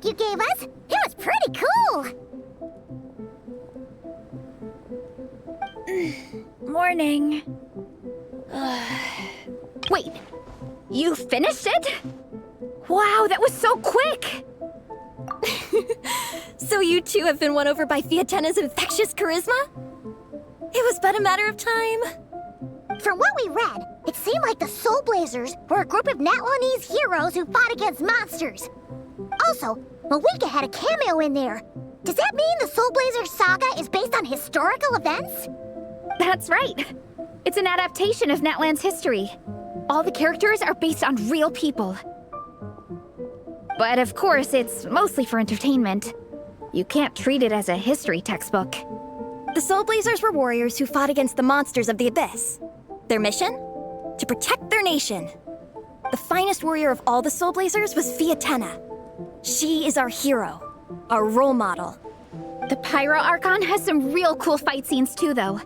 You gave us. It was pretty cool. Morning. Wait, you finished it? Wow, that was so quick! So you two have been won over by Fiatena's infectious charisma? It was but a matter of time. From what we read, it seemed like the Soulblazers were a group of Natlanese heroes who fought against monsters. Also, Malika had a cameo in there. Does that mean the Soulblazers saga is based on historical events? That's right. It's an adaptation of Natlan's history. All the characters are based on real people. But of course, it's mostly for entertainment. You can't treat it as a history textbook. The Soulblazers were warriors who fought against the monsters of the Abyss. Their mission? To protect their nation. The finest warrior of all the Soulblazers was Fiatena. She is our hero, our role model. The Pyro Archon has some real cool fight scenes too, though.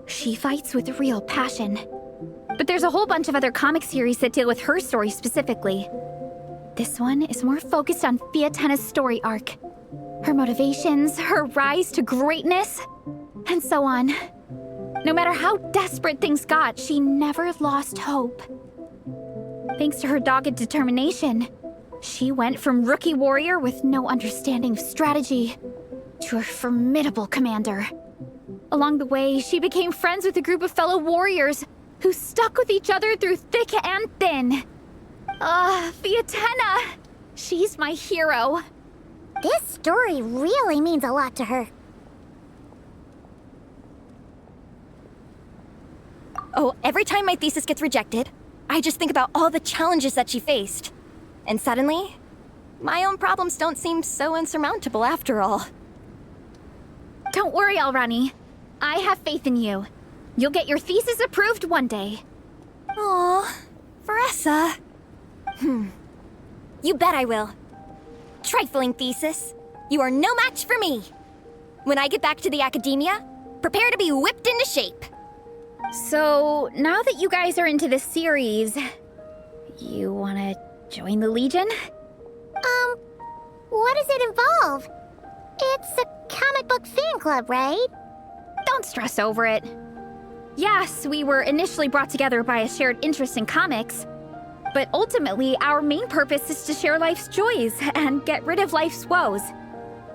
She fights with real passion. But there's a whole bunch of other comic series that deal with her story specifically. This one is more focused on Fiatena's story arc. Her motivations, her rise to greatness, and so on. No matter how desperate things got, she never lost hope. Thanks to her dogged determination, she went from rookie warrior with no understanding of strategy to a formidable commander. Along the way, she became friends with a group of fellow warriors who stuck with each other through thick and thin. Fiatena! She's my hero. This story really means a lot to her. Oh, every time my thesis gets rejected, I just think about all the challenges that she faced. And suddenly, my own problems don't seem so insurmountable after all. Don't worry, Alrani. I have faith in you. You'll get your thesis approved one day. Aw, Veressa. You bet I will. Trifling thesis. You are no match for me. When I get back to the academia, prepare to be whipped into shape. So, now that you guys are into this series, you wanna join the Legion? What does it involve? It's a comic book fan club, right? Don't stress over it. Yes, we were initially brought together by a shared interest in comics, but ultimately our main purpose is to share life's joys and get rid of life's woes.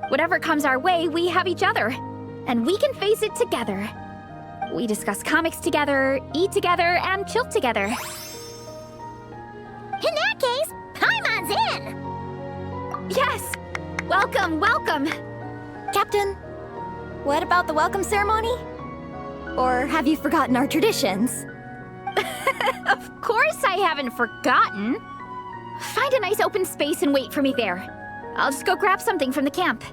Whatever comes our way, we have each other, and we can face it together. We discuss comics together, eat together, and chill together. In that case, Paimon's in! Yes! Welcome, welcome! Captain, what about the welcome ceremony? Or have you forgotten our traditions? Of course I haven't forgotten! Find a nice open space and wait for me there. I'll just go grab something from the camp.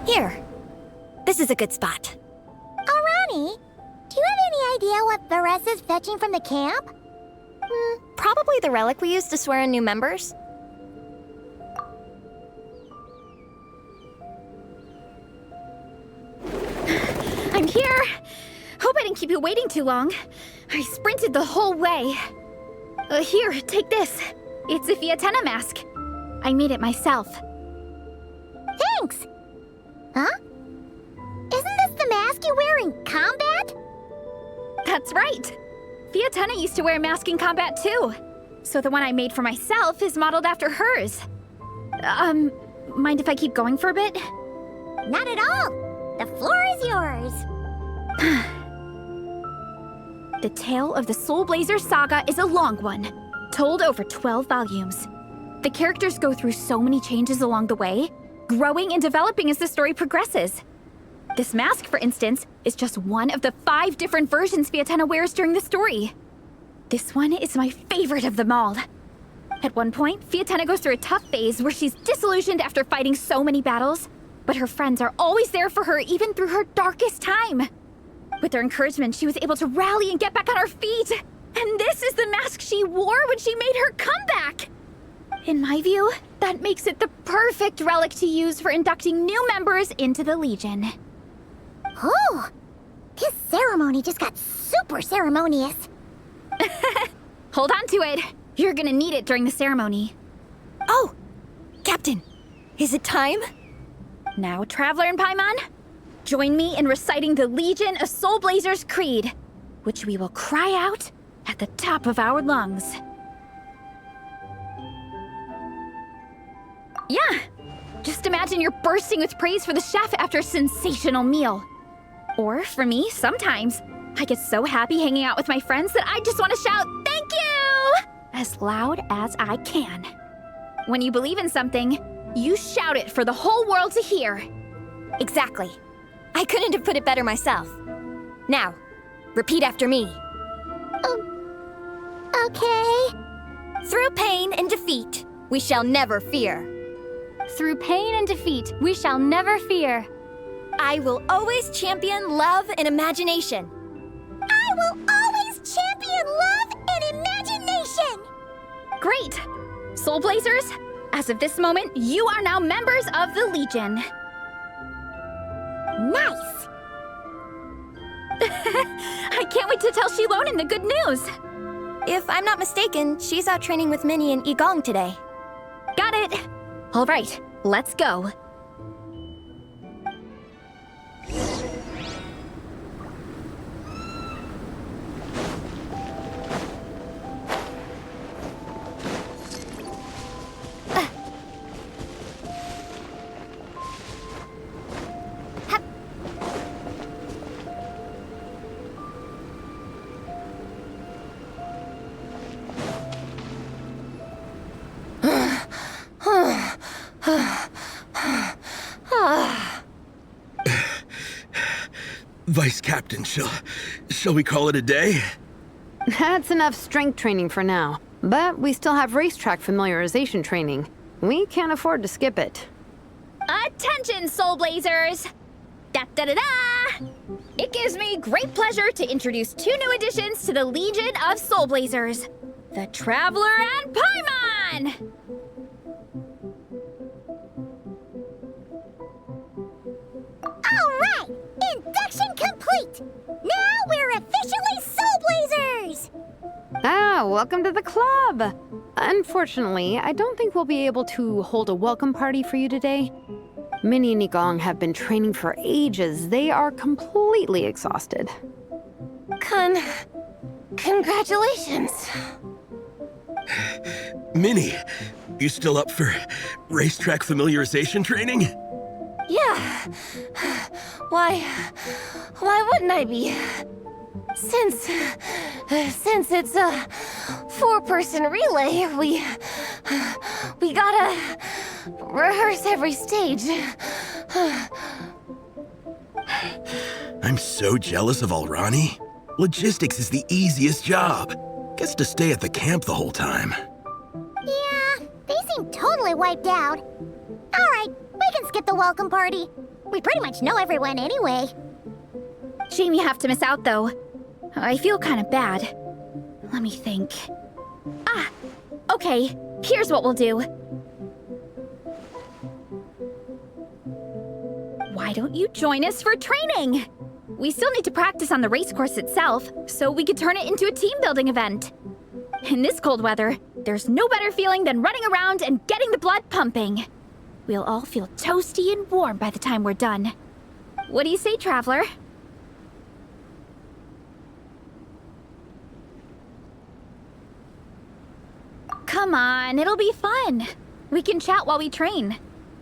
Here. This is a good spot. Alrani, do you have any idea what Veressa's fetching from the camp? Probably the relic we used to swear in new members. I'm here! Hope I didn't keep you waiting too long. I sprinted the whole way. Here, take this. It's a Fiatena mask. I made it myself. Thanks. Huh? Isn't this the mask you wear in combat? That's right. Fiatena used to wear a mask in combat too. So the one I made for myself is modeled after hers. Mind if I keep going for a bit? Not at all. The floor is yours. The tale of the Soulblazers saga is a long one, told over 12 volumes. The characters go through so many changes along the way, growing and developing as the story progresses. This mask, for instance, is just one of the 5 different versions Fiatena wears during the story. This one is my favorite of them all. At one point, Fiatena goes through a tough phase where she's disillusioned after fighting so many battles, but her friends are always there for her even through her darkest time. With their encouragement, she was able to rally and get back on her feet. And this is the mask she wore when she made her comeback. In my view, that makes it the perfect relic to use for inducting new members into the Legion. Oh, this ceremony just got super ceremonious. Hold on to it. You're gonna need it during the ceremony. Oh, Captain, is it time? Now, Traveler and Paimon, join me in reciting the Legion of Soulblazers Creed, which we will cry out at the top of our lungs. Yeah, just imagine you're bursting with praise for the chef after a sensational meal. Or for me, sometimes, I get so happy hanging out with my friends that I just want to shout, "Thank you!" as loud as I can. When you believe in something, you shout it for the whole world to hear. Exactly. I couldn't have put it better myself. Now, repeat after me. Okay. Through pain and defeat, we shall never fear. Through pain and defeat, we shall never fear. I will always champion love and imagination. I will always champion love and imagination. Great! Soulblazers, as of this moment, you are now members of the Legion. Nice. I can't wait to tell Shilonen the good news. If I'm not mistaken, she's out training with Minnie and Igong today. Got it. All right, let's go. Vice Captain, shall we call it a day? That's enough strength training for now. But we still have racetrack familiarization training. We can't afford to skip it. Attention, Soulblazers! Da-da-da-da! It gives me great pleasure to introduce 2 new additions to the Legion of Soulblazers. The Traveler and Paimon! All right, induction complete. Now we're officially Soulblazers. Ah, welcome to the club! Unfortunately, I don't think we'll be able to hold a welcome party for you today. Minnie and Igong have been training for ages. They are completely exhausted. Congratulations. Minnie, you still up for racetrack familiarization training? Yeah. Why wouldn't I be? Since it's a 4-person relay, we gotta rehearse every stage. I'm so jealous of Alrani. Logistics is the easiest job. Gets to stay at the camp the whole time. Yeah, they seem totally wiped out. All right, we can skip the welcome party. We pretty much know everyone anyway. Shame you have to miss out, though. I feel kind of bad. Let me think. Ah, okay. Here's what we'll do. Why don't you join us for training? We still need to practice on the race course itself, so we could turn it into a team-building event. In this cold weather, there's no better feeling than running around and getting the blood pumping. We'll all feel toasty and warm by the time we're done. What do you say, Traveler? Come on, it'll be fun. We can chat while we train.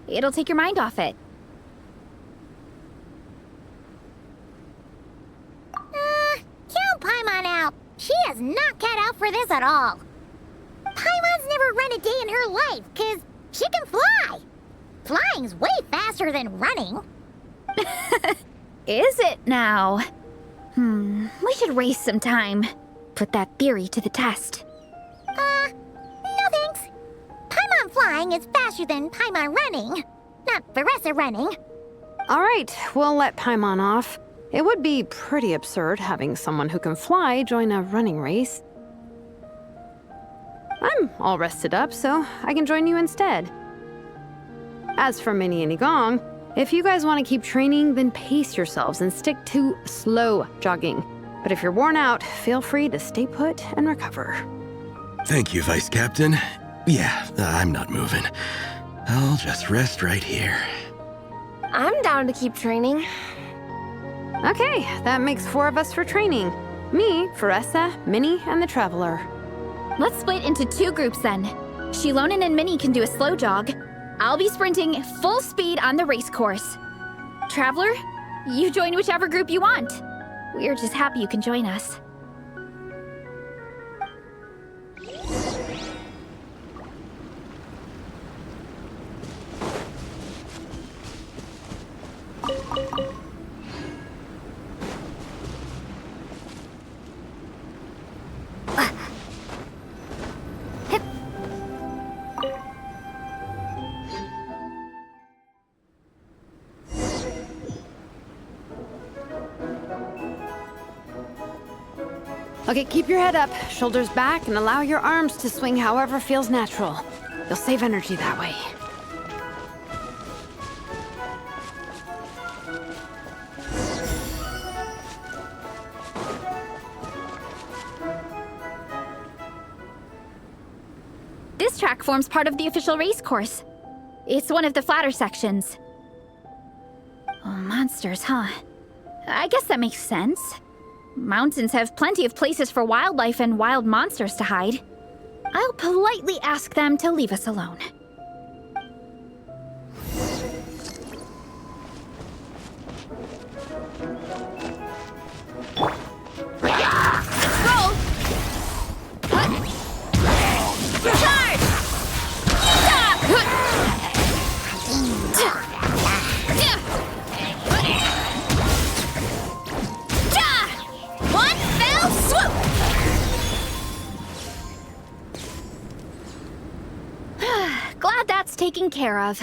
It'll take your mind off it. Count Paimon out. She is not cut out for this at all. Paimon's never run a day in her life, 'cause she can fly. Flying's way faster than running. Is it now? We should waste some time. Put that theory to the test. No thanks. Paimon flying is faster than Paimon running. Not Veressa running. All right, we'll let Paimon off. It would be pretty absurd having someone who can fly join a running race. I'm all rested up, so I can join you instead. As for Minnie and Igong, if you guys want to keep training, then pace yourselves and stick to slow jogging. But if you're worn out, feel free to stay put and recover. Thank you, Vice Captain. Yeah, I'm not moving. I'll just rest right here. I'm down to keep training. Okay, that makes 4 of us for training. Me, Veressa, Minnie, and the Traveler. Let's split into 2 groups then. Shilonen and Minnie can do a slow jog. I'll be sprinting full speed on the race course. Traveler, you join whichever group you want. We're just happy you can join us. Okay, keep your head up, shoulders back, and allow your arms to swing however feels natural. You'll save energy that way. This track forms part of the official race course. It's one of the flatter sections. Oh, monsters, huh? I guess that makes sense. Mountains have plenty of places for wildlife and wild monsters to hide. I'll politely ask them to leave us alone. Roll! Charge! One fell swoop! Glad that's taken care of.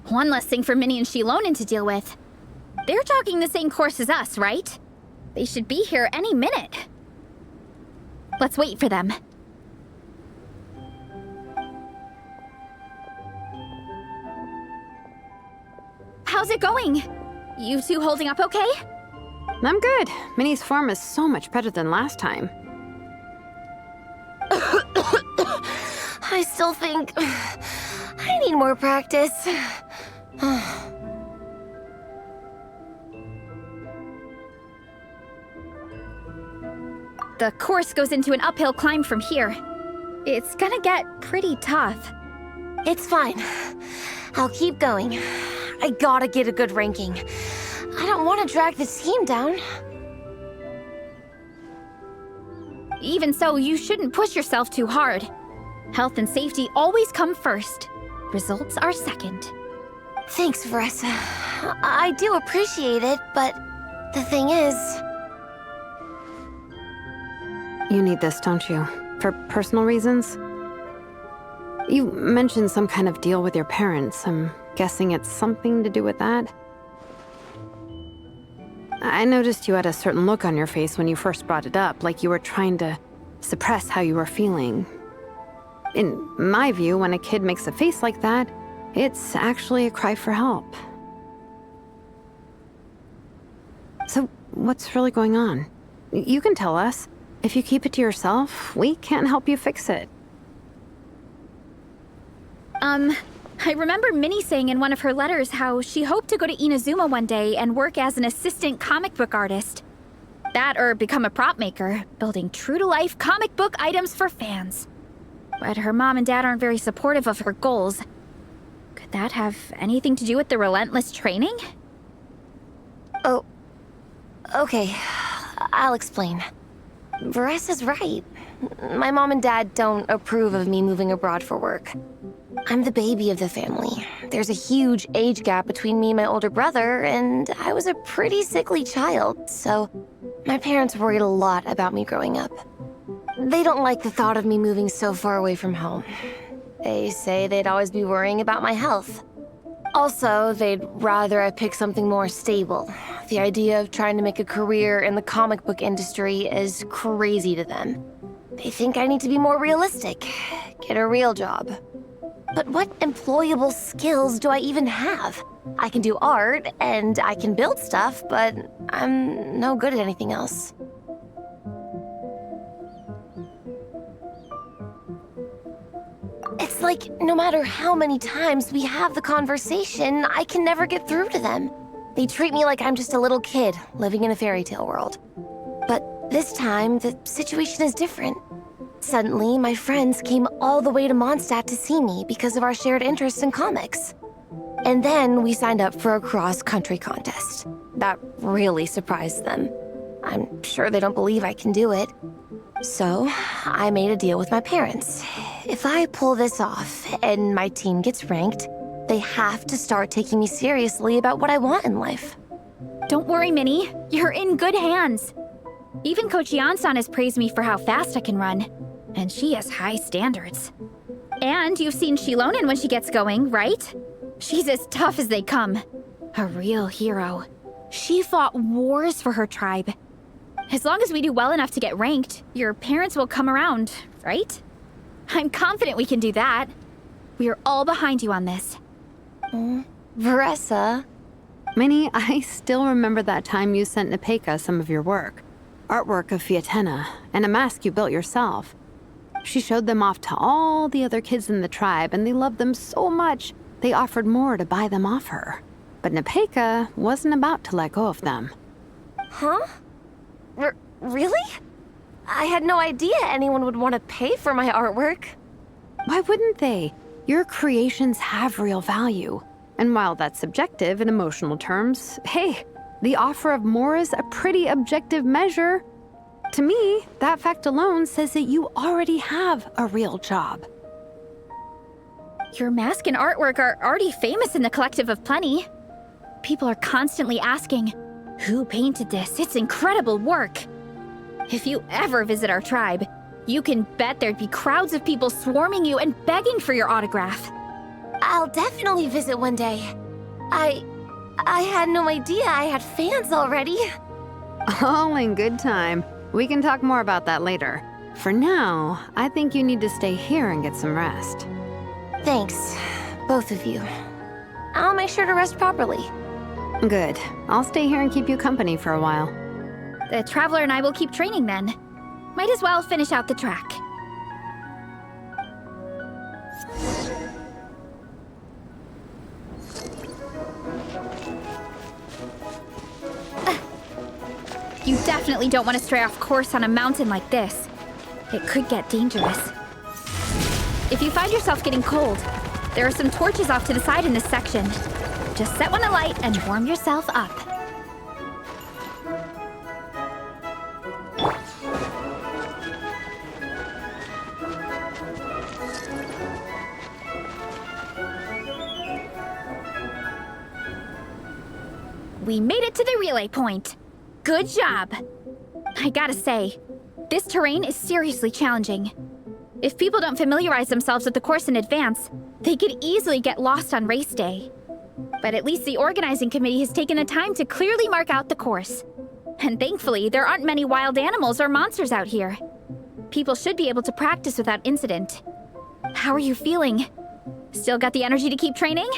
One less thing for Minnie and Shilonen to deal with. They're jogging the same course as us, right? They should be here any minute. Let's wait for them. How's it going? You two holding up okay? I'm good. Minnie's form is so much better than last time. I still think I need more practice. The course goes into an uphill climb from here. It's gonna get pretty tough. It's fine. I'll keep going. I gotta get a good ranking. I don't want to drag this team down. Even so, you shouldn't push yourself too hard. Health and safety always come first. Results are second. Thanks, Veressa. I do appreciate it, but the thing is... You need this, don't you? For personal reasons? You mentioned some kind of deal with your parents. I'm guessing it's something to do with that? I noticed you had a certain look on your face when you first brought it up, like you were trying to suppress how you were feeling. In my view, when a kid makes a face like that, it's actually a cry for help. So, what's really going on? You can tell us. If you keep it to yourself, we can't help you fix it. I remember Minnie saying in one of her letters how she hoped to go to Inazuma one day and work as an assistant comic book artist. That or become a prop maker, building true-to-life comic book items for fans. But her mom and dad aren't very supportive of her goals. Could that have anything to do with the relentless training? Oh, okay. I'll explain. Varesa's right. My mom and dad don't approve of me moving abroad for work. I'm the baby of the family. There's a huge age gap between me and my older brother, and I was a pretty sickly child, so my parents worried a lot about me growing up. They don't like the thought of me moving so far away from home. They say they'd always be worrying about my health. Also, they'd rather I pick something more stable. The idea of trying to make a career in the comic book industry is crazy to them. They think I need to be more realistic, get a real job. But what employable skills do I even have? I can do art, and I can build stuff, but I'm no good at anything else. It's like, no matter how many times we have the conversation, I can never get through to them. They treat me like I'm just a little kid living in a fairy tale world. But this time, the situation is different. Suddenly, my friends came all the way to Mondstadt to see me because of our shared interest in comics. And then we signed up for a cross-country contest. That really surprised them. I'm sure they don't believe I can do it. So, I made a deal with my parents. If I pull this off and my team gets ranked, they have to start taking me seriously about what I want in life. Don't worry, Minnie. You're in good hands. Even Coach Yansan has praised me for how fast I can run. And she has high standards. And you've seen Shilonen when she gets going, right? She's as tough as they come. A real hero. She fought wars for her tribe. As long as we do well enough to get ranked, your parents will come around, right? I'm confident we can do that. We are all behind you on this. Varesa. Minnie, I still remember that time you sent Nepeka some of your work. Artwork of Fiatena, and a mask you built yourself. She showed them off to all the other kids in the tribe, and they loved them so much, they offered more to buy them off her. But Nepeka wasn't about to let go of them. Huh? Really? I had no idea anyone would want to pay for my artwork. Why wouldn't they? Your creations have real value. And while that's subjective in emotional terms, hey, the offer of more is a pretty objective measure. To me, that fact alone says that you already have a real job. Your mask and artwork are already famous in the Collective of Plenty. People are constantly asking, who painted this? It's incredible work. If you ever visit our tribe, you can bet there'd be crowds of people swarming you and begging for your autograph. I'll definitely visit one day. I had no idea I had fans already. All in good time. We can talk more about that later. For now, I think you need to stay here and get some rest. Thanks, both of you. I'll make sure to rest properly. Good. I'll stay here and keep you company for a while. The Traveler and I will keep training then. Might as well finish out the track. You definitely don't want to stray off course on a mountain like this. It could get dangerous. If you find yourself getting cold, there are some torches off to the side in this section. Just set one alight and warm yourself up. We made it to the relay point. Good job. I gotta say, this terrain is seriously challenging. If people don't familiarize themselves with the course in advance, they could easily get lost on race day. But at least the organizing committee has taken the time to clearly mark out the course. And thankfully, there aren't many wild animals or monsters out here. People should be able to practice without incident. How are you feeling? Still got the energy to keep training?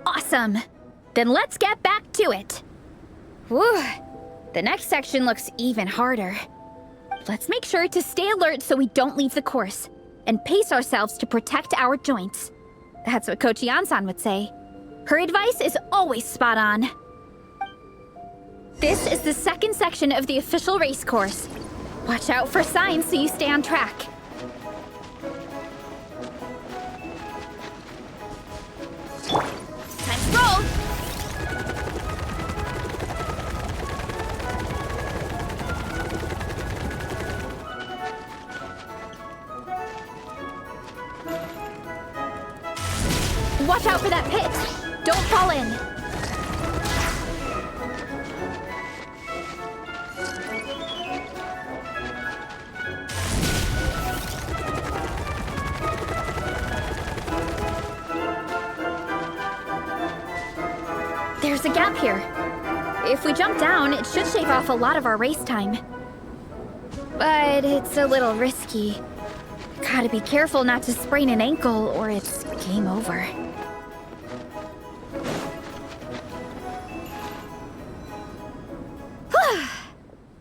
Awesome! Then let's get back to it. Whew. The next section looks even harder. Let's make sure to stay alert so we don't leave the course, and pace ourselves to protect our joints. That's what Coach Yan-san would say. Her advice is always spot on. This is the second section of the official race course. Watch out for signs so you stay on track. Time to roll! Watch out for that pit! Don't fall in! There's a gap here. If we jump down, it should shave off a lot of our race time. But it's a little risky. Gotta be careful not to sprain an ankle or it's game over.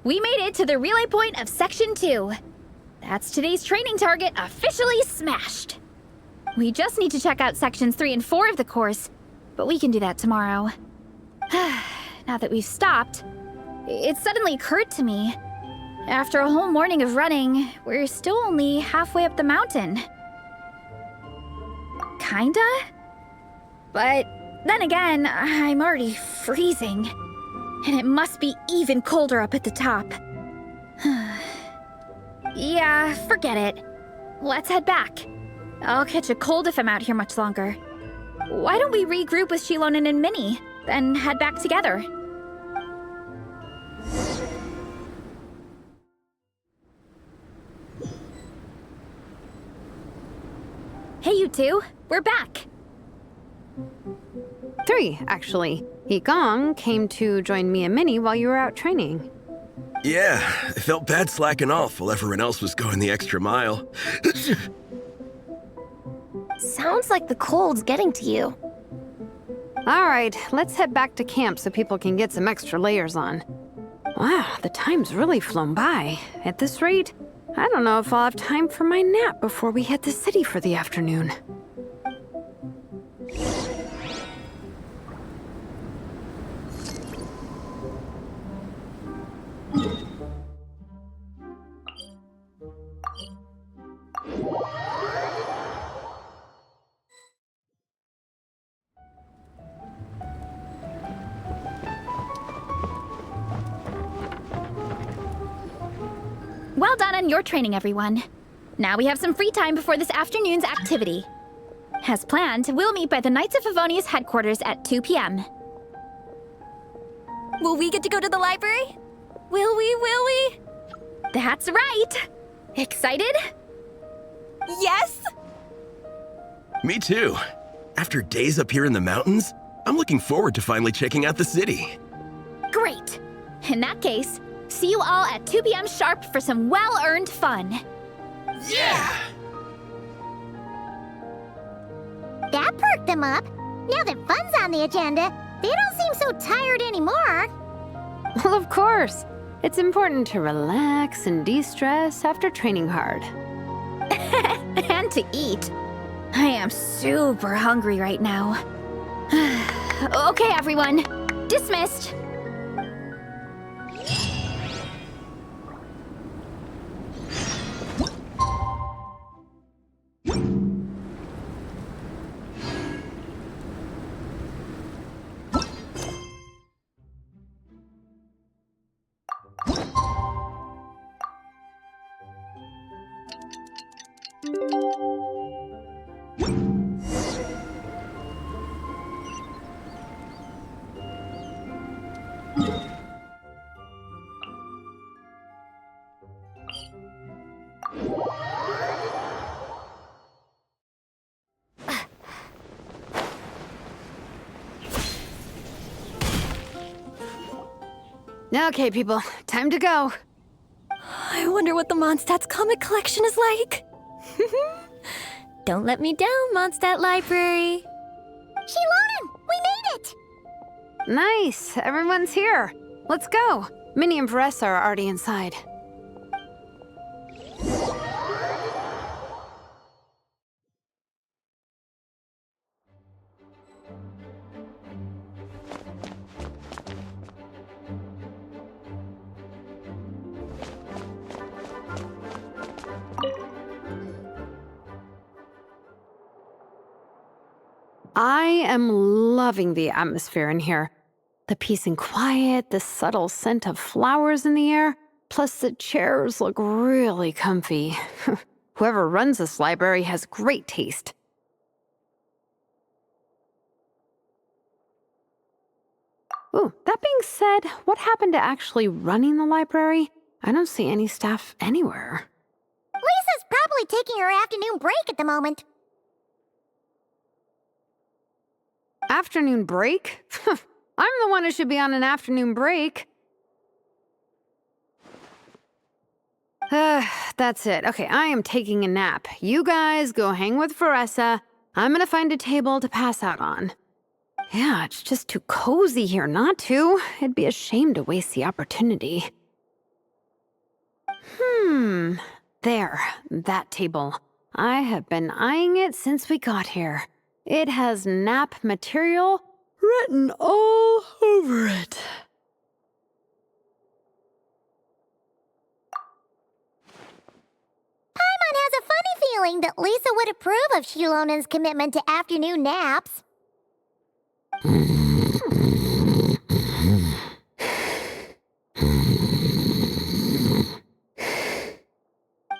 We made it to the relay point of Section 2. That's today's training target officially smashed. We just need to check out Sections 3 and 4 of the course, but we can do that tomorrow. Now that we've stopped, it suddenly occurred to me. After a whole morning of running, we're still only halfway up the mountain. Kinda? But then again, I'm already freezing. And it must be even colder up at the top. Yeah, forget it. Let's head back. I'll catch a cold if I'm out here much longer. Why don't we regroup with Shilonen and Minnie, then head back together? Hey, you two. We're back. 3, actually. Yigong came to join me and Minnie while you were out training. Yeah, I felt bad slacking off while everyone else was going the extra mile. Sounds like the cold's getting to you. All right, let's head back to camp so people can get some extra layers on. Wow, the time's really flown by. At this rate, I don't know if I'll have time for my nap before we hit the city for the afternoon. Well done on your training, everyone. Now we have some free time before this afternoon's activity. As planned, we'll meet by the Knights of Favonius headquarters at 2 p.m. Will we get to go to the library? Will we? That's right! Excited? Yes! Me too. After days up here in the mountains, I'm looking forward to finally checking out the city. Great! In that case, see you all at 2 p.m. sharp for some well-earned fun. Yeah! That perked them up. Now that fun's on the agenda, they don't seem so tired anymore. Well, of course. It's important to relax and de-stress after training hard. And to eat. I am super hungry right now. Okay, everyone. Dismissed. Okay, people, time to go. I wonder what the Mondstadt's comic collection is like. Don't let me down, Mondstadt Library. Shilonen, we made it! Nice, everyone's here. Let's go. Minnie and Varessa are already inside. I am loving the atmosphere in here. The peace and quiet, the subtle scent of flowers in the air, plus the chairs look really comfy. Whoever runs this library has great taste. Ooh, that being said, what happened to actually running the library? I don't see any staff anywhere. Lisa's probably taking her afternoon break at the moment. Afternoon break? I'm the one who should be on an afternoon break. That's it. Okay, I am taking a nap. You guys go hang with Varessa. I'm gonna find a table to pass out on. Yeah, it's just too cozy here not to. It'd be a shame to waste the opportunity. There, that table. I have been eyeing it since we got here. It has nap material written all over it. Paimon has a funny feeling that Lisa would approve of Shilonen's commitment to afternoon naps.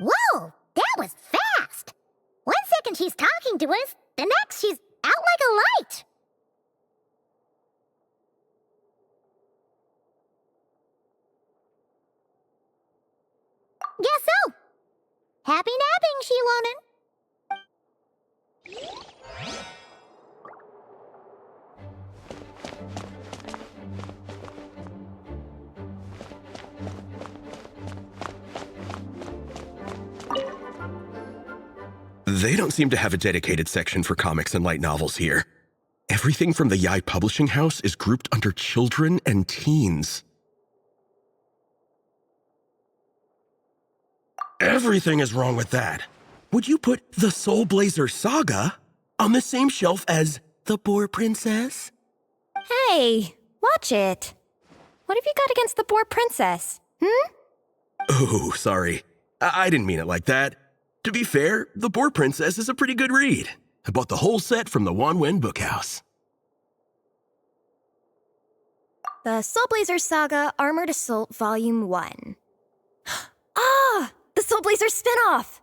Whoa, that was fast! 1 second she's talking to us, the next she's out like a light. Guess so. Happy napping, Shilonen. They don't seem to have a dedicated section for comics and light novels here. Everything from the Yai Publishing House is grouped under children and teens. Everything is wrong with that. Would you put the Soulblazers Saga on the same shelf as The Boar Princess? Hey, watch it. What have you got against the Boar Princess? Oh, sorry. I didn't mean it like that. To be fair, The Boar Princess is a pretty good read. I bought the whole set from the Wanwen Bookhouse. The Soulblazers Saga Armored Assault Volume 1. Ah! The Soulblazers spin-off!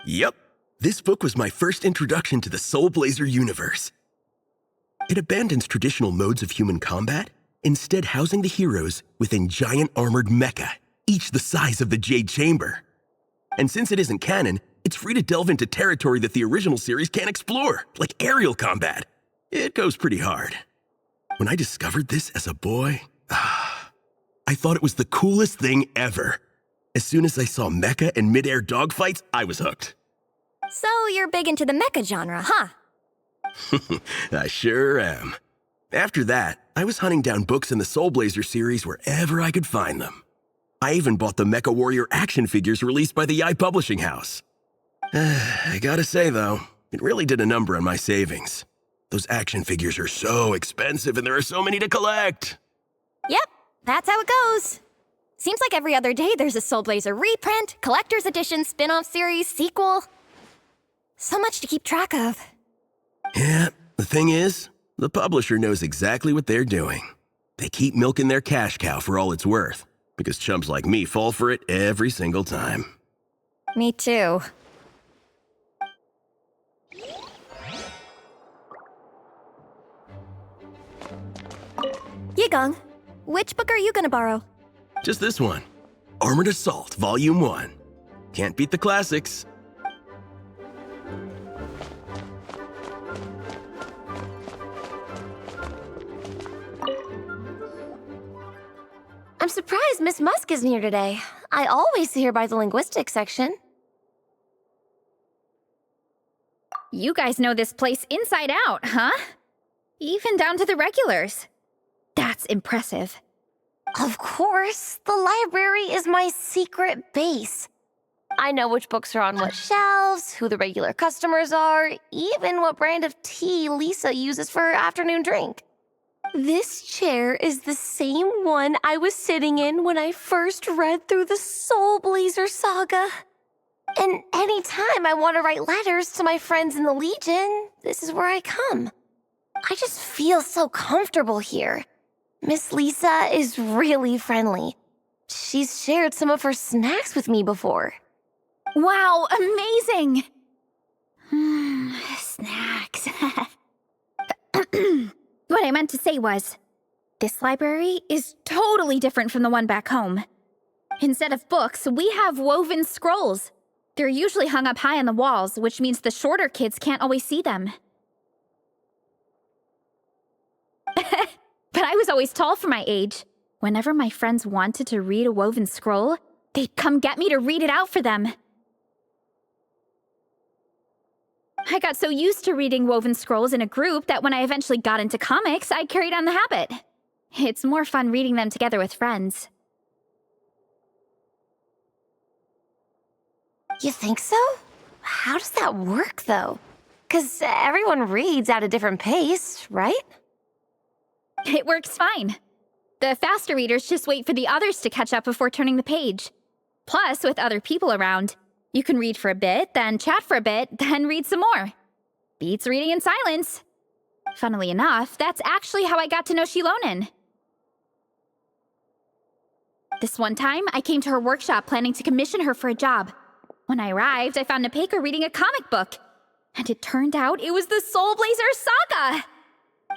Yep. This book was my first introduction to the Soulblazer universe. It abandons traditional modes of human combat, instead housing the heroes within giant armored mecha, each the size of the Jade Chamber. And since it isn't canon, it's free to delve into territory that the original series can't explore, like aerial combat. It goes pretty hard. When I discovered this as a boy, I thought it was the coolest thing ever. As soon as I saw mecha and mid-air dogfights, I was hooked. So you're big into the mecha genre, huh? I sure am. After that, I was hunting down books in the Soulblazer series wherever I could find them. I even bought the Mecha Warrior action figures released by the Yai Publishing House. I gotta say, though, it really did a number on my savings. Those action figures are so expensive and there are so many to collect. Yep, that's how it goes. Seems like every other day there's a Soulblazer reprint, collector's edition, spin-off series, sequel. So much to keep track of. Yeah, the thing is, the publisher knows exactly what they're doing. They keep milking their cash cow for all it's worth, because chumps like me fall for it every single time. Me too. Yigong, which book are you gonna borrow? Just this one. Armored Assault, Volume 1. Can't beat the classics. I'm surprised Miss Musk isn't here today. I always see her by the linguistics section. You guys know this place inside out, huh? Even down to the regulars. That's impressive. Of course, the library is my secret base. I know which books are on what shelves, who the regular customers are, even what brand of tea Lisa uses for her afternoon drink. This chair is the same one I was sitting in when I first read through the Soulblazer saga. And anytime I want to write letters to my friends in the Legion, this is where I come. I just feel so comfortable here. Miss Lisa is really friendly. She's shared some of her snacks with me before. Wow, amazing! Snacks. What I meant to say was, this library is totally different from the one back home. Instead of books, we have woven scrolls. They're usually hung up high on the walls, which means the shorter kids can't always see them. But I was always tall for my age. Whenever my friends wanted to read a woven scroll, they'd come get me to read it out for them. I got so used to reading woven scrolls in a group that when I eventually got into comics, I carried on the habit. It's more fun reading them together with friends. You think so? How does that work, though? 'Cause everyone reads at a different pace, right? It works fine. The faster readers just wait for the others to catch up before turning the page. Plus, with other people around, you can read for a bit, then chat for a bit, then read some more. Beats reading in silence. Funnily enough, that's actually how I got to know Shilonen. This one time, I came to her workshop planning to commission her for a job. When I arrived, I found Nepeka reading a comic book. And it turned out it was the Soulblazers saga!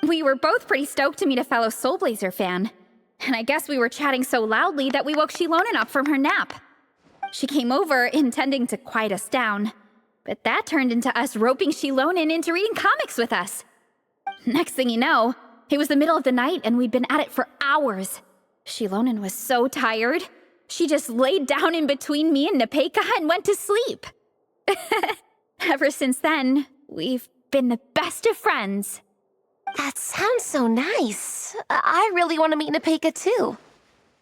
We were both pretty stoked to meet a fellow Soulblazer fan. And I guess we were chatting so loudly that we woke Shilonen up from her nap. She came over intending to quiet us down, but that turned into us roping Shilonen into reading comics with us. Next thing you know, it was the middle of the night and we'd been at it for hours. Shilonen was so tired, she just laid down in between me and Nepeka and went to sleep. Ever since then, we've been the best of friends. That sounds so nice. I really want to meet Nepeka too.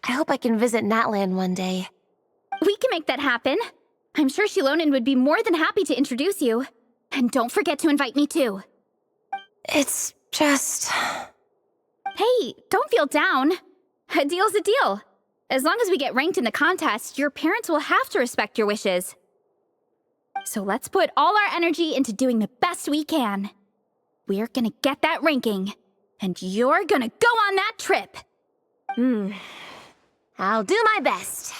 I hope I can visit Natlan one day. We can make that happen. I'm sure Shilonen would be more than happy to introduce you. And don't forget to invite me too. It's just... Hey, don't feel down. A deal's a deal. As long as we get ranked in the contest, your parents will have to respect your wishes. So let's put all our energy into doing the best we can. We're gonna get that ranking, and you're gonna go on that trip. I'll do my best.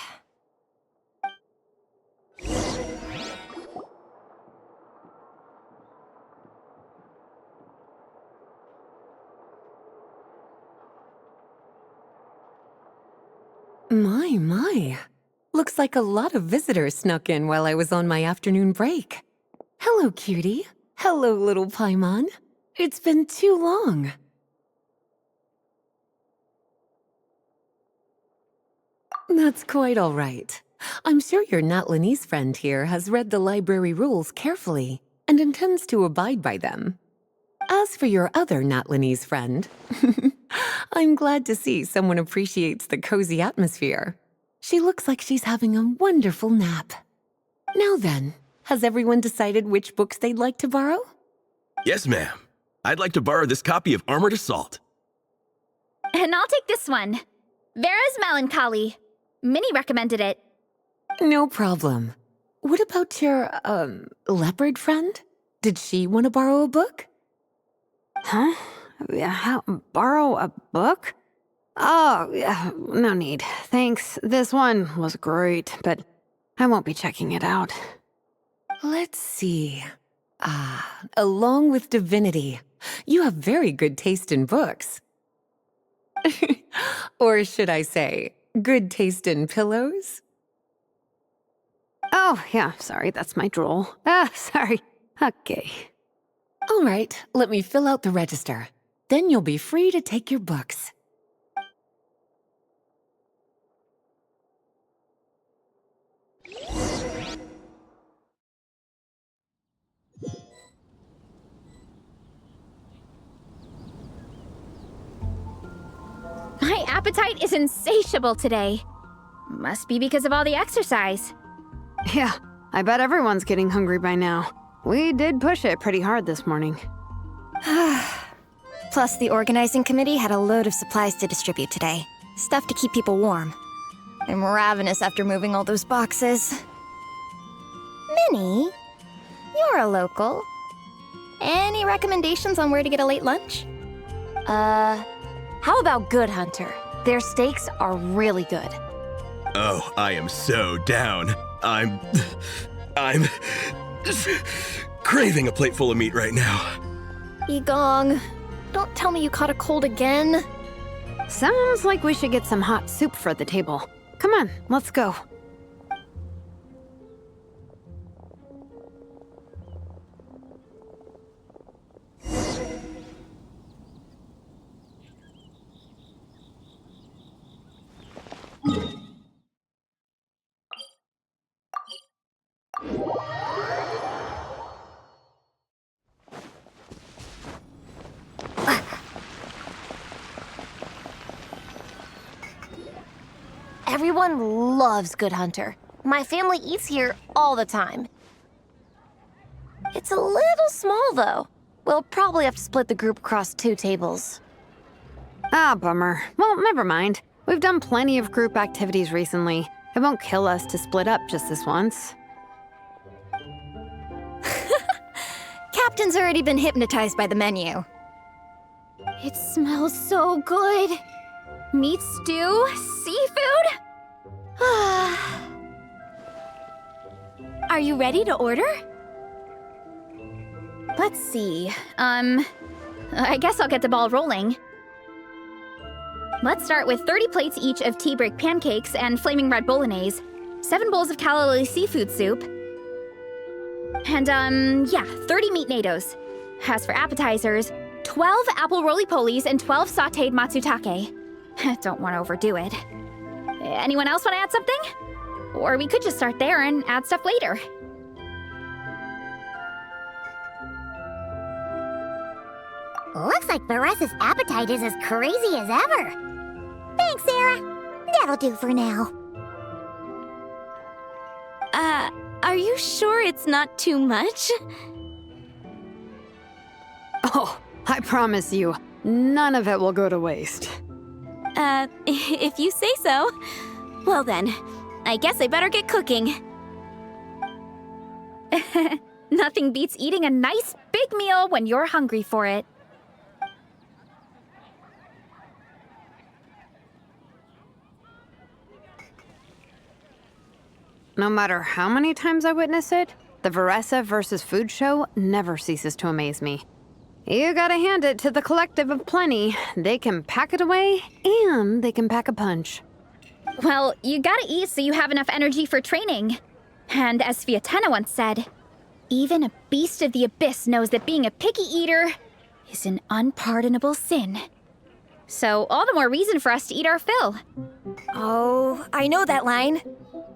My. Looks like a lot of visitors snuck in while I was on my afternoon break. Hello, cutie. Hello, little Paimon. It's been too long. That's quite all right. I'm sure your Natlanese friend here has read the library rules carefully and intends to abide by them. As for your other Natlanese friend, I'm glad to see someone appreciates the cozy atmosphere. She looks like she's having a wonderful nap. Now then, has everyone decided which books they'd like to borrow? Yes, ma'am. I'd like to borrow this copy of Armored Assault. And I'll take this one. Vera's Melancholy. Minnie recommended it. No problem. What about your, leopard friend? Did she want to borrow a book? Huh? Borrow a book? Oh, yeah, no need. Thanks. This one was great, but I won't be checking it out. Let's see. Along with Divinity, you have very good taste in books. Or should I say, good taste in pillows? Oh, yeah, sorry, that's my drool. Sorry. Okay. All right, let me fill out the register. Then you'll be free to take your books. My appetite is insatiable today. Must be because of all the exercise. Yeah, I bet everyone's getting hungry by now. We did push it pretty hard this morning. Plus, the organizing committee had a load of supplies to distribute today. Stuff to keep people warm. I'm ravenous after moving all those boxes. Minnie, you're a local. Any recommendations on where to get a late lunch? How about Good Hunter? Their steaks are really good. Oh, I am so down. I'm craving a plate full of meat right now. Igong, don't tell me you caught a cold again. Sounds like we should get some hot soup for the table. Come on, let's go. Everyone loves Good Hunter. My family eats here all the time. It's a little small, though. We'll probably have to split the group across 2 tables. Ah, bummer. Well, never mind. We've done plenty of group activities recently. It won't kill us to split up just this once. Captain's already been hypnotized by the menu. It smells so good. Meat stew? Seafood? Are you ready to order? Let's see. I guess I'll get the ball rolling. Let's start with 30 plates each of tea break pancakes and flaming red bolognese, 7 bowls of calla lily seafood soup, and 30 meat natos. As for appetizers, 12 apple roly-polies and 12 sautéed matsutake. Don't want to overdo it. Anyone else want to add something? Or we could just start there and add stuff later. Looks like Varesa's appetite is as crazy as ever. Thanks, Sarah. That'll do for now. Are you sure it's not too much? Oh, I promise you, none of it will go to waste. If you say so. Well then, I guess I better get cooking. Nothing beats eating a nice big meal when you're hungry for it. No matter how many times I witness it, the Varesa versus food show never ceases to amaze me. You gotta hand it to the collective of plenty. They can pack it away, and they can pack a punch. Well, you gotta eat so you have enough energy for training. And as Fiatena once said, even a beast of the abyss knows that being a picky eater is an unpardonable sin. So all the more reason for us to eat our fill. Oh, I know that line.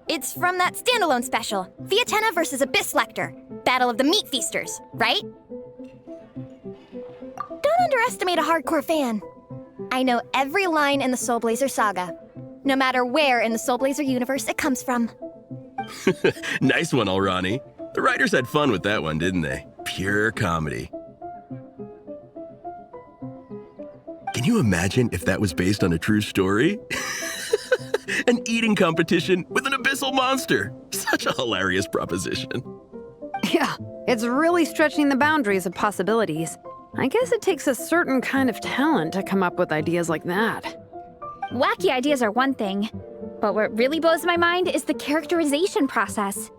It's from that standalone special, Fiatena versus Abyss Lecter, Battle of the Meat Feasters, right? Don't underestimate a hardcore fan. I know every line in the Soulblazer saga, no matter where in the Soulblazer universe it comes from. Nice one, Alrani. The writers had fun with that one, didn't they? Pure comedy. Can you imagine if that was based on a true story? An eating competition with an abyssal monster. Such a hilarious proposition. Yeah, it's really stretching the boundaries of possibilities. I guess it takes a certain kind of talent to come up with ideas like that. Wacky ideas are one thing, but what really blows my mind is the characterization process.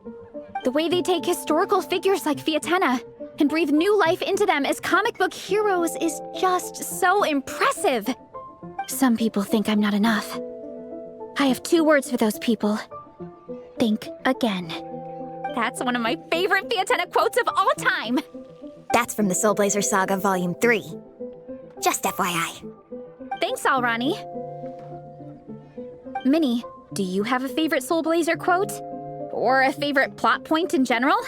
The way they take historical figures like Fiatena and breathe new life into them as comic book heroes is just so impressive. Some people think I'm not enough. I have 2 words for those people. Think again. That's one of my favorite Fiatena quotes of all time. That's from the Soulblazer Saga Volume 3. Just FYI. Thanks, Alrani. Minnie, do you have a favorite Soulblazer quote? Or a favorite plot point in general?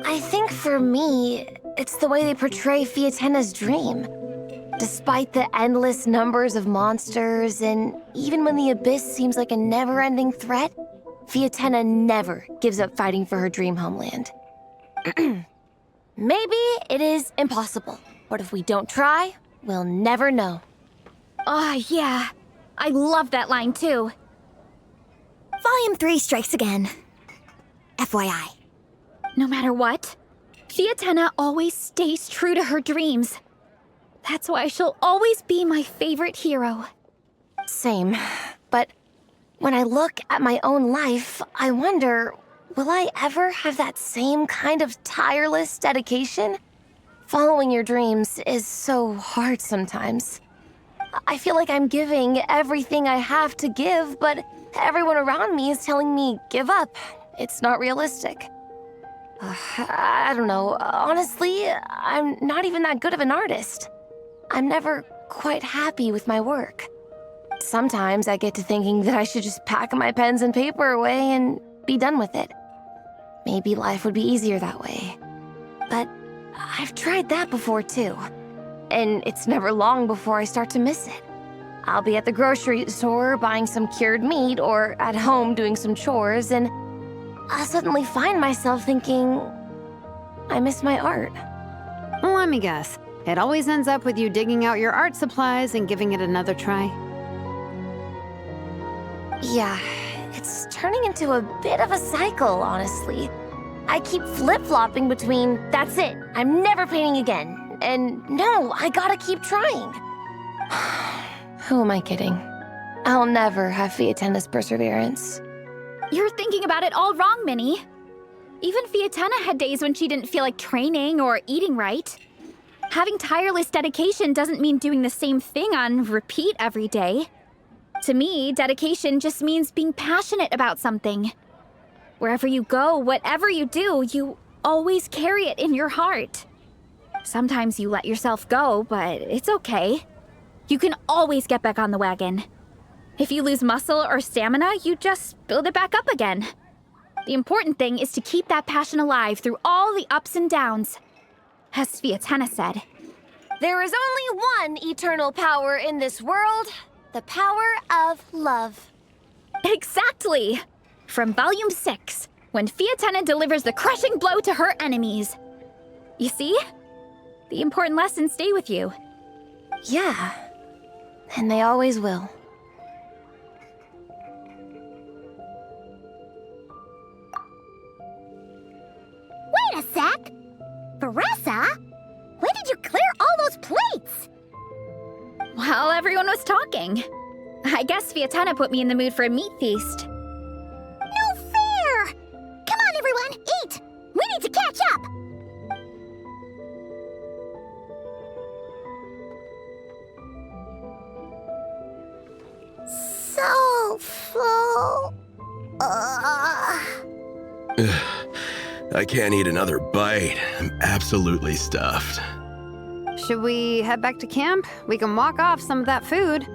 I think for me, it's the way they portray Fiatena's dream. Despite the endless numbers of monsters, and even when the Abyss seems like a never-ending threat, Fiatenna never gives up fighting for her dream homeland. Maybe it is impossible, but if we don't try, we'll never know. Yeah. I love that line too. Volume 3 strikes again. FYI. No matter what, Fiatenna always stays true to her dreams. That's why she'll always be my favorite hero. Same, but when I look at my own life, I wonder, will I ever have that same kind of tireless dedication? Following your dreams is so hard sometimes. I feel like I'm giving everything I have to give, but everyone around me is telling me, give up. It's not realistic. I don't know. Honestly, I'm not even that good of an artist. I'm never quite happy with my work. Sometimes I get to thinking that I should just pack my pens and paper away and be done with it. Maybe life would be easier that way. But I've tried that before too. And it's never long before I start to miss it. I'll be at the grocery store buying some cured meat or at home doing some chores, and I'll suddenly find myself thinking, I miss my art. Let me guess. It always ends up with you digging out your art supplies and giving it another try. Yeah, it's turning into a bit of a cycle, honestly. I keep flip-flopping between, that's it, I'm never painting again, and no, I gotta keep trying. Who am I kidding? I'll never have Fiatenna's perseverance. You're thinking about it all wrong, Minnie. Even Fiatenna had days when she didn't feel like training or eating right. Having tireless dedication doesn't mean doing the same thing on repeat every day. To me, dedication just means being passionate about something. Wherever you go, whatever you do, you always carry it in your heart. Sometimes you let yourself go, but it's okay. You can always get back on the wagon. If you lose muscle or stamina, you just build it back up again. The important thing is to keep that passion alive through all the ups and downs. As Fiatenna said, There is only one eternal power in this world, the power of love. exactly! From Volume 6, when Fiatenna delivers the crushing blow to her enemies. You see? The important lessons stay with you. Yeah, and they always will. Wait a sec! Veressa? When did you clear all those plates? While everyone was talking. I guess Fiatenna put me in the mood for a meat feast. No fair! Come on, everyone, eat! We need to catch up! So full. I can't eat another bite. I'm absolutely stuffed. Should we head back to camp? We can walk off some of that food.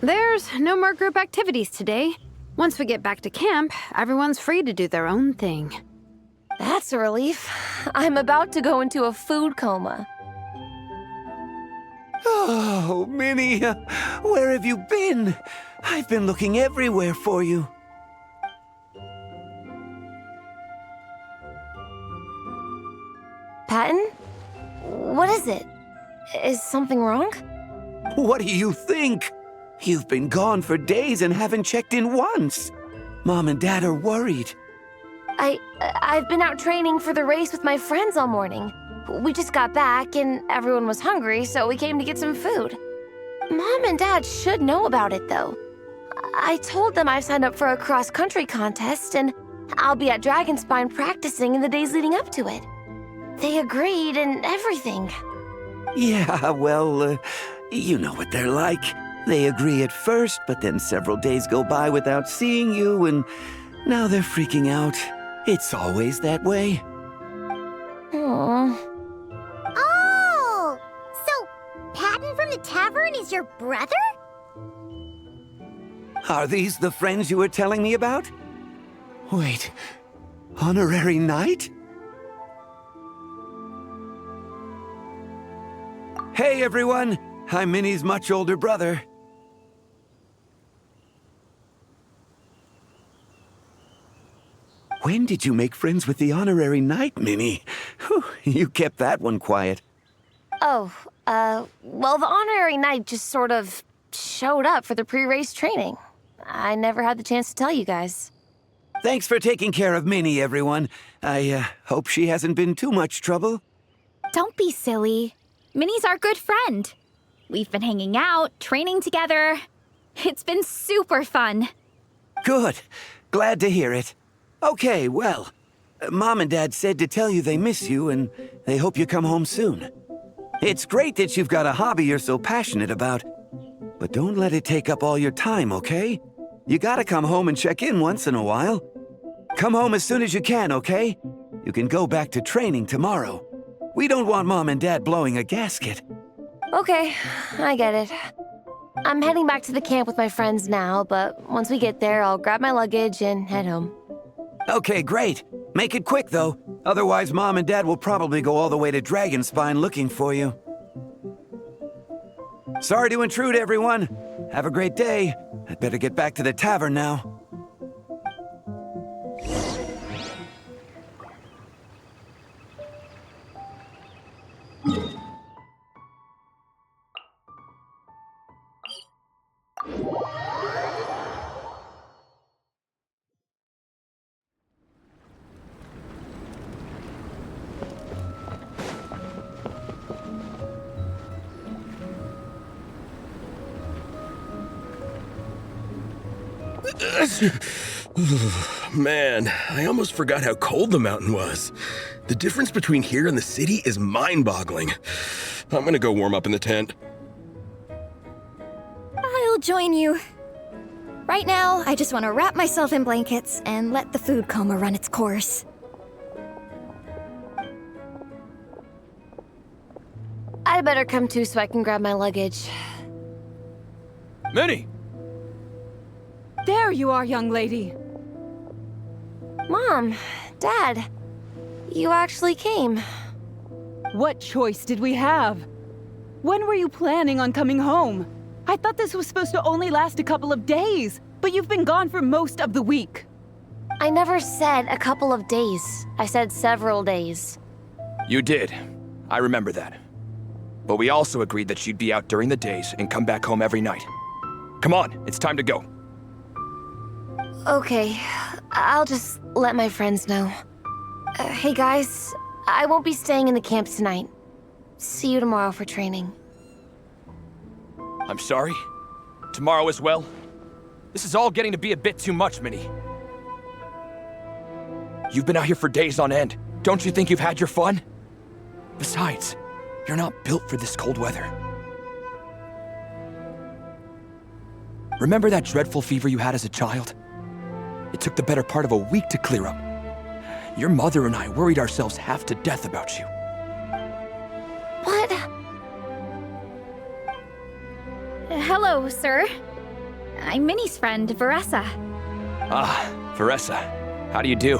There's no more group activities today. Once we get back to camp, everyone's free to do their own thing. That's a relief. I'm about to go into a food coma. Oh, Minnie, where have you been? I've been looking everywhere for you. Patton? What is it? Is something wrong? What do you think? You've been gone for days and haven't checked in once. Mom and Dad are worried. I've been out training for the race with my friends all morning. We just got back and everyone was hungry, so we came to get some food. Mom and Dad should know about it, though. I told them I've signed up for a cross-country contest, and I'll be at Dragonspine practicing in the days leading up to it. They agreed and everything. Yeah, well, you know what they're like. They agree at first, but then several days go by without seeing you, and now they're freaking out. It's always that way. Aww. Oh! So, Patton from the tavern is your brother? Are these the friends you were telling me about? Wait, honorary knight? Hey everyone, I'm Minnie's much older brother. When did you make friends with the honorary knight, Minnie? Whew, you kept that one quiet. Oh, well, the honorary knight just sort of showed up for the pre-race training. I never had the chance to tell you guys. Thanks for taking care of Minnie, everyone. I hope she hasn't been too much trouble. Don't be silly. Minnie's our good friend. We've been hanging out, training together. It's been super fun. Good. Glad to hear it. Okay, well, Mom and Dad said to tell you they miss you and they hope you come home soon. It's great that you've got a hobby you're so passionate about, but don't let it take up all your time, okay? You gotta come home and check in once in a while. Come home as soon as you can, okay? You can go back to training tomorrow. We don't want Mom and Dad blowing a gasket. Okay, I get it. I'm heading back to the camp with my friends now, but once we get there, I'll grab my luggage and head home. Okay, great. Make it quick, though. Otherwise, Mom and Dad will probably go all the way to Dragonspine looking for you. Sorry to intrude, everyone. Have a great day. I'd better get back to the tavern now. Man, I almost forgot how cold the mountain was. The difference between here and the city is mind-boggling. I'm gonna go warm up in the tent. I'll join you. Right now, I just want to wrap myself in blankets and let the food coma run its course. I'd better come too so I can grab my luggage. Minnie! There you are, young lady. Mom, Dad, you actually came. What choice did we have? When were you planning on coming home? I thought this was supposed to only last a couple of days, but you've been gone for most of the week. I never said a couple of days. I said several days. You did. I remember that. But we also agreed that she'd be out during the days and come back home every night. Come on, it's time to go. Okay, I'll just let my friends know. Hey guys, I won't be staying in the camp tonight. See you tomorrow for training. I'm sorry. Tomorrow as well. This is all getting to be a bit too much, Minnie. You've been out here for days on end. Don't you think you've had your fun? Besides, you're not built for this cold weather. Remember that dreadful fever you had as a child? It took the better part of a week to clear up. Your mother and I worried ourselves half to death about you. What? Hello, sir. I'm Minnie's friend, Veressa. Ah, Veressa. How do you do?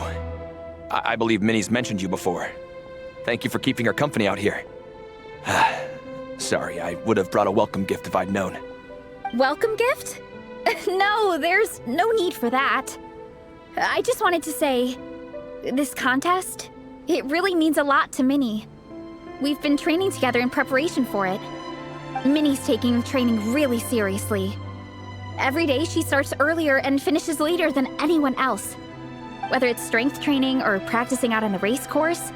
I believe Minnie's mentioned you before. Thank you for keeping her company out here. Sorry, I would have brought a welcome gift if I'd known. Welcome gift? No, there's no need for that. I just wanted to say, this contest, it really means a lot to Minnie. We've been training together in preparation for it. Minnie's taking training really seriously. Every day she starts earlier and finishes later than anyone else. Whether it's strength training or practicing out on the race course,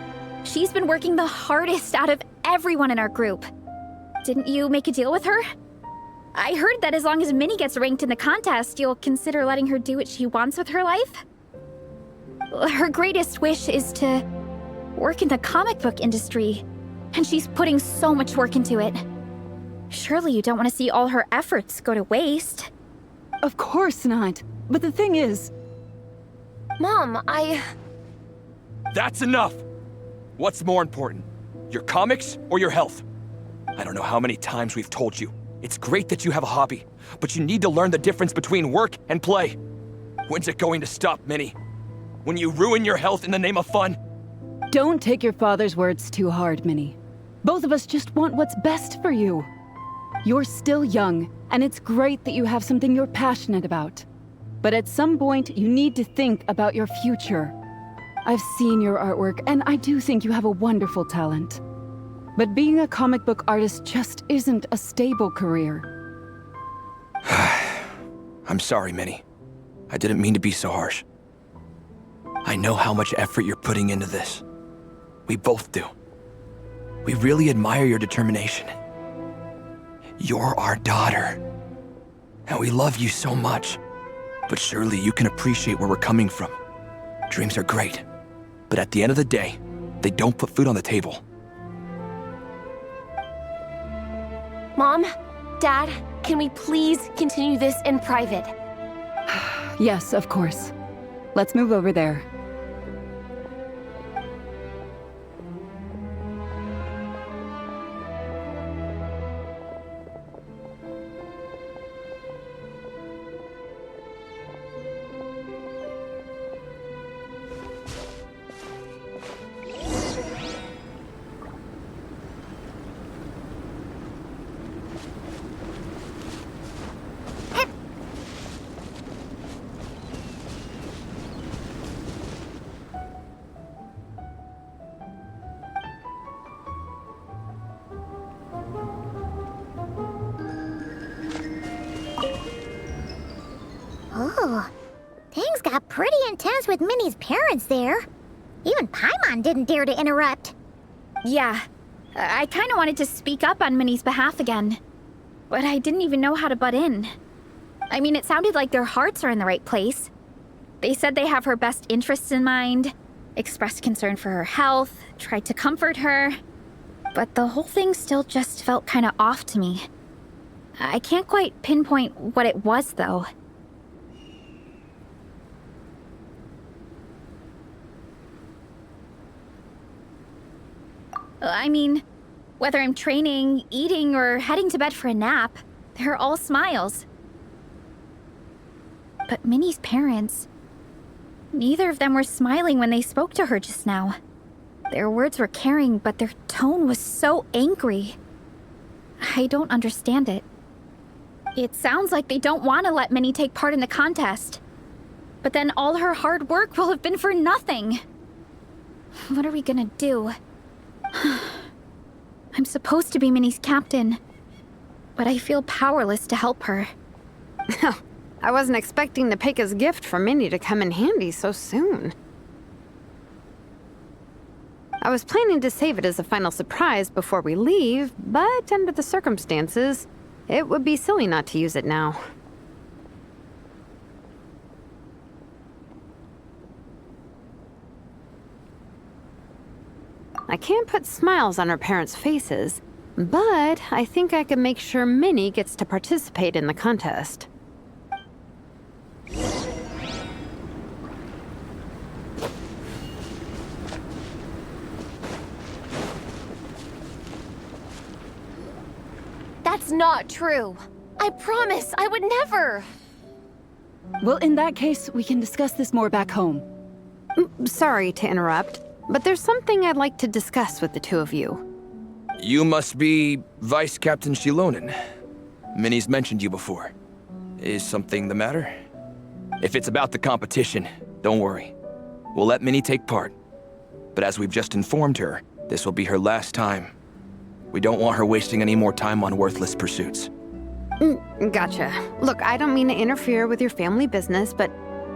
she's been working the hardest out of everyone in our group. Didn't you make a deal with her? I heard that as long as Minnie gets ranked in the contest, you'll consider letting her do what she wants with her life? Her greatest wish is to work in the comic book industry, and she's putting so much work into it. Surely you don't want to see all her efforts go to waste. Of course not. But the thing is... Mom, That's enough! What's more important? Your comics or your health? I don't know how many times we've told you. It's great that you have a hobby, but you need to learn the difference between work and play. When's it going to stop, Minnie? When you ruin your health in the name of fun? Don't take your father's words too hard, Minnie. Both of us just want what's best for you. You're still young, and it's great that you have something you're passionate about. But at some point, you need to think about your future. I've seen your artwork, and I do think you have a wonderful talent. But being a comic book artist just isn't a stable career. I'm sorry, Minnie. I didn't mean to be so harsh. I know how much effort you're putting into this. We both do. We really admire your determination. You're our daughter. And we love you so much. But surely you can appreciate where we're coming from. Dreams are great. But at the end of the day, they don't put food on the table. Mom, Dad, can we please continue this in private? Yes, of course. Let's move over there. Oh, things got pretty intense with Minnie's parents there. Even Paimon didn't dare to interrupt. Yeah, I kind of wanted to speak up on Minnie's behalf again, but I didn't even know how to butt in. I mean, it sounded like their hearts are in the right place. They said they have her best interests in mind, expressed concern for her health, tried to comfort her, but the whole thing still just felt kind of off to me. I can't quite pinpoint what it was, though. I mean, whether I'm training, eating, or heading to bed for a nap, they're all smiles. But Minnie's parents, neither of them were smiling when they spoke to her just now. Their words were caring, but their tone was so angry. I don't understand it. It sounds like they don't want to let Minnie take part in the contest. But then all her hard work will have been for nothing. What are we gonna do? I'm supposed to be Minnie's captain, but I feel powerless to help her. I wasn't expecting the Peka's gift for Minnie to come in handy so soon. I was planning to save it as a final surprise before we leave, but under the circumstances, it would be silly not to use it now. I can't put smiles on her parents' faces, but I think I can make sure Minnie gets to participate in the contest. That's not true. I promise, I would never. Well, in that case, we can discuss this more back home. Sorry to interrupt, but there's something I'd like to discuss with the two of you. You must be Vice Captain Shilonen. Minnie's mentioned you before. Is something the matter? If it's about the competition, don't worry. We'll let Minnie take part. But as we've just informed her, this will be her last time. We don't want her wasting any more time on worthless pursuits. Gotcha. Look, I don't mean to interfere with your family business, but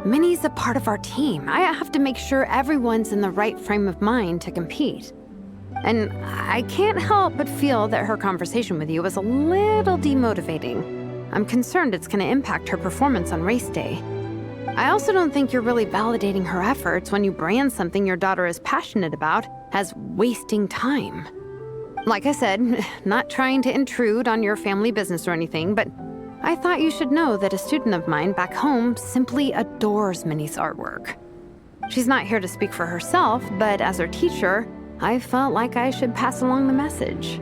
Minnie's a part of our team. I have to make sure everyone's in the right frame of mind to compete. And I can't help but feel that her conversation with you was a little demotivating. I'm concerned it's gonna impact her performance on race day. I also don't think you're really validating her efforts when you brand something your daughter is passionate about as wasting time. Like I said, not trying to intrude on your family business or anything, but I thought you should know that a student of mine back home simply adores Minnie's artwork. She's not here to speak for herself, but as her teacher, I felt like I should pass along the message.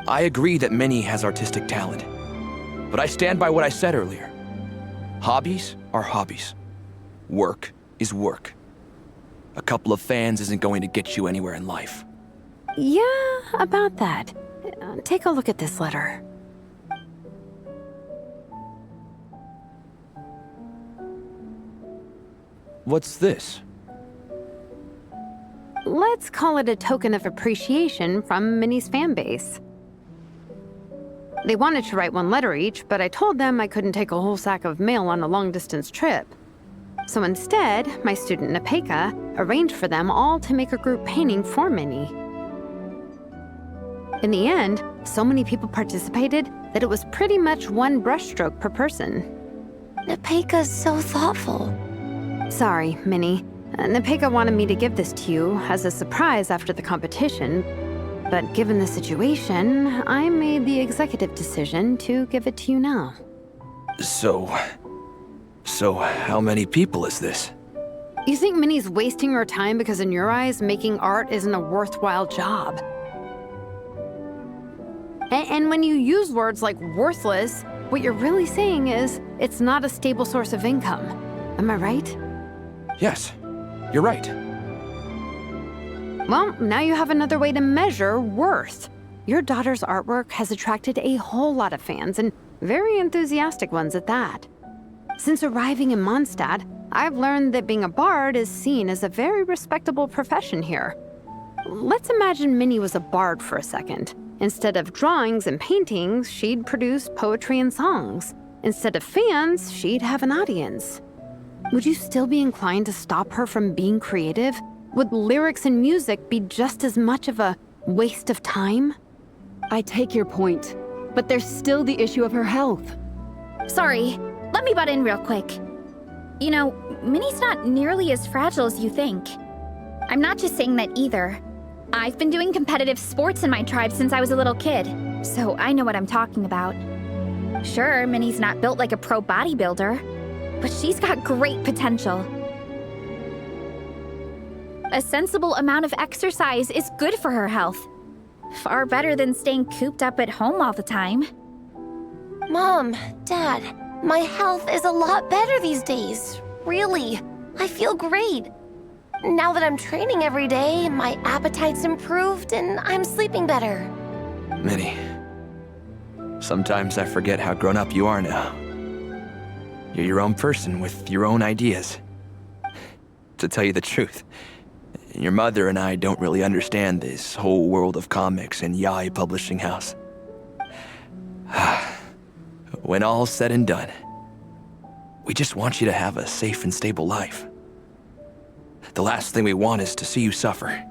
I agree that Minnie has artistic talent, but I stand by what I said earlier. Hobbies are hobbies. Work is work. A couple of fans isn't going to get you anywhere in life. Yeah, about that. Take a look at this letter. What's this? Let's call it a token of appreciation from Minnie's fan base. They wanted to write one letter each, but I told them I couldn't take a whole sack of mail on a long-distance trip. So instead, my student Nepeka arranged for them all to make a group painting for Minnie. In the end, so many people participated that it was pretty much one brushstroke per person. Nepeka's so thoughtful. Sorry, Minnie. Nepeka wanted me to give this to you as a surprise after the competition, but given the situation, I made the executive decision to give it to you now. So how many people is this? You think Minnie's wasting her time because in your eyes, making art isn't a worthwhile job? And when you use words like worthless, what you're really saying is it's not a stable source of income. Am I right? Yes, you're right. Well, now you have another way to measure worth. Your daughter's artwork has attracted a whole lot of fans, and very enthusiastic ones at that. Since arriving in Mondstadt, I've learned that being a bard is seen as a very respectable profession here. Let's imagine Minnie was a bard for a second. Instead of drawings and paintings, she'd produce poetry and songs. Instead of fans, she'd have an audience. Would you still be inclined to stop her from being creative? Would lyrics and music be just as much of a waste of time? I take your point, but there's still the issue of her health. Sorry, let me butt in real quick. You know, Minnie's not nearly as fragile as you think. I'm not just saying that either. I've been doing competitive sports in my tribe since I was a little kid, so I know what I'm talking about. Sure, Minnie's not built like a pro bodybuilder, but she's got great potential. A sensible amount of exercise is good for her health. Far better than staying cooped up at home all the time. Mom, Dad, my health is a lot better these days. Really, I feel great. Now that I'm training every day, my appetite's improved and I'm sleeping better. Minnie, sometimes I forget how grown up you are now. You're your own person with your own ideas. To tell you the truth, your mother and I don't really understand this whole world of comics and Yaoi Publishing House. When all's said and done, we just want you to have a safe and stable life. The last thing we want is to see you suffer.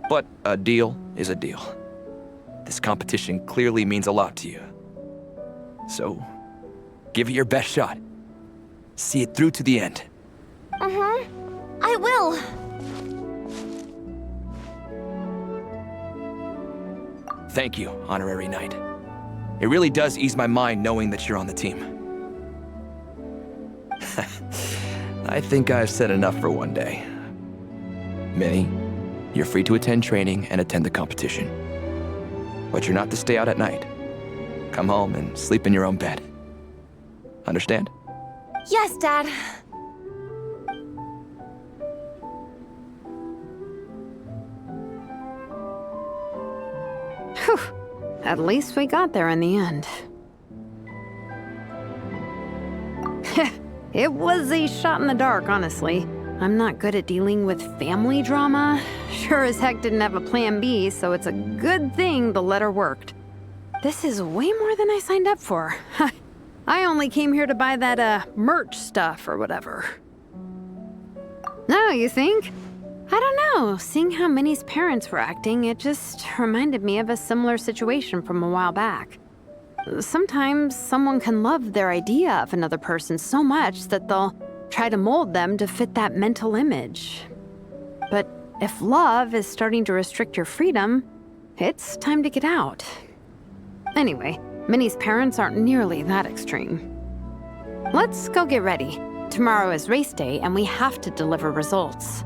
But a deal is a deal. This competition clearly means a lot to you. So, give it your best shot. See it through to the end. I will. Thank you, Honorary Knight. It really does ease my mind knowing that you're on the team. I think I've said enough for one day. Minnie, you're free to attend training and attend the competition. But you're not to stay out at night. Come home and sleep in your own bed. Understand? Yes, Dad. Whew. At least we got there in the end. It was a shot in the dark, honestly. I'm not good at dealing with family drama. Sure as heck didn't have a plan B, so it's a good thing the letter worked. This is way more than I signed up for. I only came here to buy that, merch stuff or whatever. No, you think? I don't know. Seeing how Minnie's parents were acting, it just reminded me of a similar situation from a while back. Sometimes someone can love their idea of another person so much that they'll try to mold them to fit that mental image. But if love is starting to restrict your freedom, it's time to get out. Anyway, Minnie's parents aren't nearly that extreme. Let's go get ready. Tomorrow is race day and we have to deliver results.